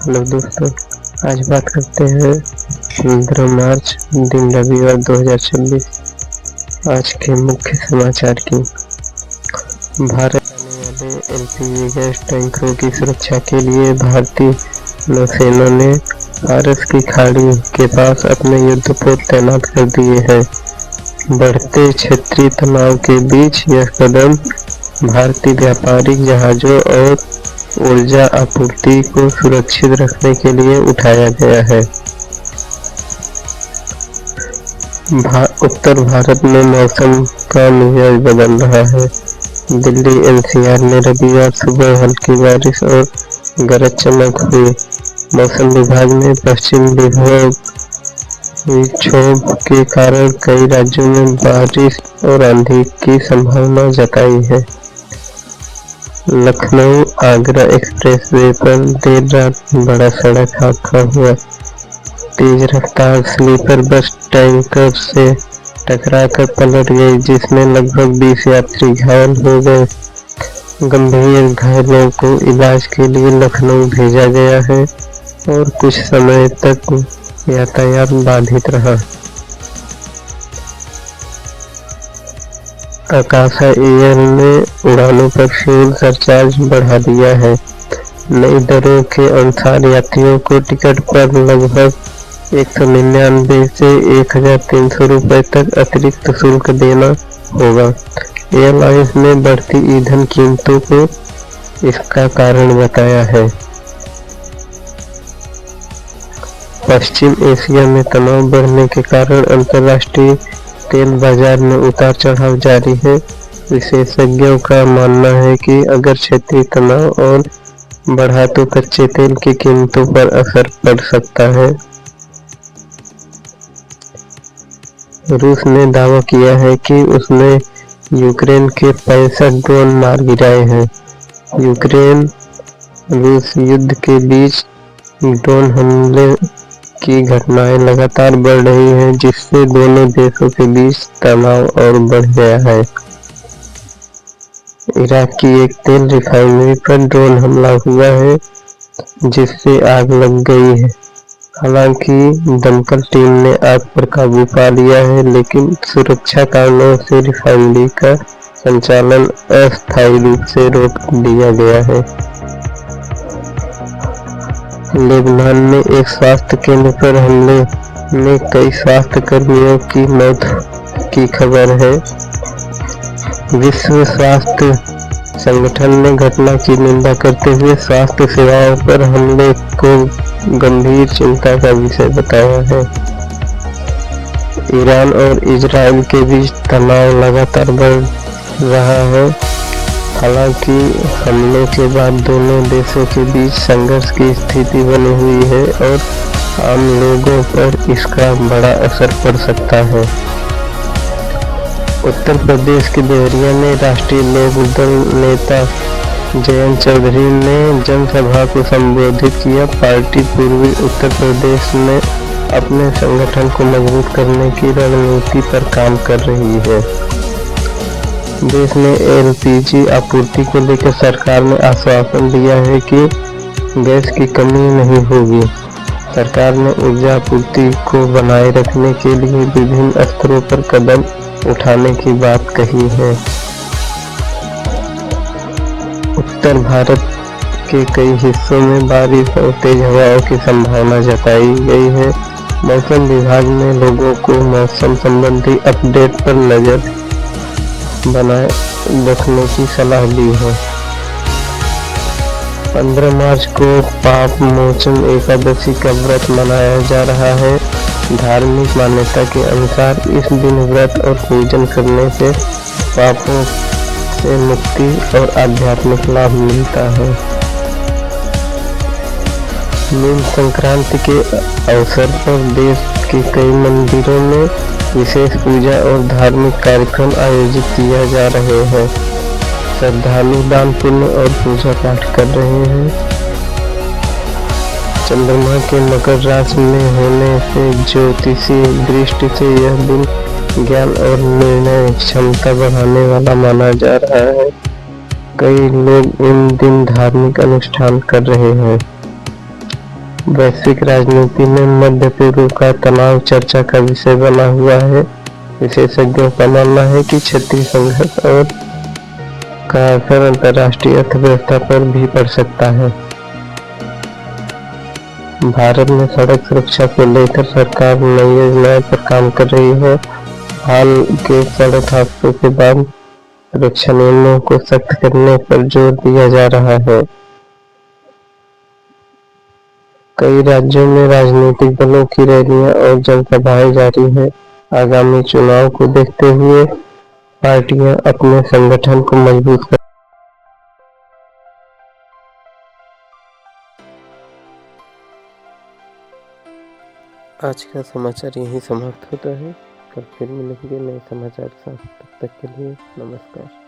Hello दोस्तों, आज बात करते हैं 15 मार्च दिन रविवार 2026 आज के मुख्य समाचार की। भारत आने वाले एलपीजी गैस टैंकरों की सुरक्षा के लिए भारतीय नौसेना ने फारस की खाड़ी के पास अपने युद्धपोत तैनात कर दिए हैं। बढ़ते क्षेत्रीय तनाव के बीच यह कदम भारतीय व्यापारिक जहाजों और ऊर्जा आपूर्ति को सुरक्षित रखने के लिए उठाया गया है। उत्तर भारत में मौसम का मिजाज बदल रहा है। दिल्ली एनसीआर में रविवार सुबह हल्की बारिश और गरज चमक हुई। मौसम विभाग ने पश्चिम विक्षोभ के कारण कई राज्यों में बारिश और आंधी की संभावना जताई है। लखनऊ आगरा एक्सप्रेसवे पर देर रात बड़ा सड़क हादसा हुआ। तेज रफ्तार स्लीपर बस टैंकर से टकराकर पलट गई, जिसमें लगभग 20 यात्री घायल हो गए। गंभीर घायलों को इलाज के लिए लखनऊ भेजा गया है और कुछ समय तक यातायात बाधित रहा। आकाशा एयर ने उड़ानों पर फ्यूल सरचार्ज बढ़ा दिया है। नई दरों के अनुसार यात्रियों को टिकट पर लगभग 199 से 1300 रुपये तक अतिरिक्त शुल्क देना होगा। एयरलाइंस ने बढ़ती ईंधन कीमतों को इसका कारण बताया है। पश्चिम एशिया में तनाव बढ़ने के कारण अंतर्राष्ट्रीय तेल बाजार में उतार चढ़ाव जारी है। विशेषज्ञों का मानना है कि अगर क्षेत्रीय तनाव और बढ़ा तो कच्चे तेल की कीमतों पर असर पड़ सकता है। रूस ने दावा किया है कि उसने यूक्रेन के 65 ड्रोन मार गिराए हैं। यूक्रेन रूस युद्ध के बीच ड्रोन हमले की घटनाएं लगातार बढ़ रही हैं, जिससे दोनों देशों के बीच तनाव और बढ़ गया है। इराक की एक तेल रिफाइनरी पर ड्रोन हमला हुआ है, जिससे आग लग गई है। हालांकि दमकल टीम ने आग पर काबू पा लिया है, लेकिन सुरक्षा कारणों से रिफाइनरी का संचालन अस्थायी रूप से रोक दिया गया है। लेबनान में एक स्वास्थ्य केंद्र पर हमले में कई स्वास्थ्य कर्मियों की मौत की खबर है। विश्व स्वास्थ्य संगठन ने घटना की निंदा करते हुए स्वास्थ्य सेवाओं पर हमले को गंभीर चिंता का विषय बताया है। ईरान और इजराइल के बीच तनाव लगातार बढ़ रहा है। हालांकि हमले के बाद दोनों देशों के बीच संघर्ष की स्थिति बनी हुई है और आम लोगों पर इसका बड़ा असर पड़ सकता है। उत्तर प्रदेश के देवरिया में राष्ट्रीय लोक दल नेता जयंत चौधरी ने जनसभा को संबोधित किया। पार्टी पूर्वी उत्तर प्रदेश में अपने संगठन को मजबूत करने की रणनीति पर काम कर रही है। देश में एलपीजी आपूर्ति को लेकर सरकार ने आश्वासन दिया है कि गैस की कमी नहीं होगी। सरकार ने ऊर्जा आपूर्ति को बनाए रखने के लिए विभिन्न स्तरों पर कदम उठाने की बात कही है। उत्तर भारत के कई हिस्सों में बारिश और तेज हवाओं की संभावना जताई गई है। मौसम विभाग ने लोगों को मौसम संबंधी अपडेट पर नजर बनाए रखने की सलाह दी है। 15 मार्च को पाप मोचन एकादशी का व्रत मनाया जा रहा है। धार्मिक मान्यता के अनुसार इस दिन व्रत और पूजन करने से पापों से मुक्ति और आध्यात्मिक लाभ मिलता है। नील संक्रांति के अवसर पर देश के कई मंदिरों में विशेष पूजा और धार्मिक कार्यक्रम आयोजित किया जा रहे हैं। श्रद्धालु दान पुण्य और पूजा पाठ कर रहे हैं। चंद्रमा के मकर राशि में होने से ज्योतिषीय दृष्टि से यह दिन ज्ञान और निर्णय क्षमता बढ़ाने वाला माना जा रहा है। कई लोग इन दिन धार्मिक अनुष्ठान कर रहे हैं। वैश्विक राजनीति में मध्य पूर्व का तनाव चर्चा का विषय बना हुआ है। विशेषज्ञों का मानना है कि क्षेत्रीय संघर्ष और का असर अंतर्राष्ट्रीय अर्थव्यवस्था पर भी पड़ सकता है। भारत में सड़क सुरक्षा को लेकर सरकार नई योजनाओं पर काम कर रही है। हाल के सड़क हादसों के बाद सुरक्षा नियमों को सख्त करने पर जोर दिया जा रहा है। कई राज्यों में राजनीतिक दलों की रैलियां और जनसभाएं जारी हैं। आगामी चुनाव को देखते हुए पार्टियां अपने संगठन को मजबूत कर आज का समाचार यहीं समाप्त होता है। कल फिर मिलेंगे नए समाचार के साथ। तब तक के लिए नमस्कार।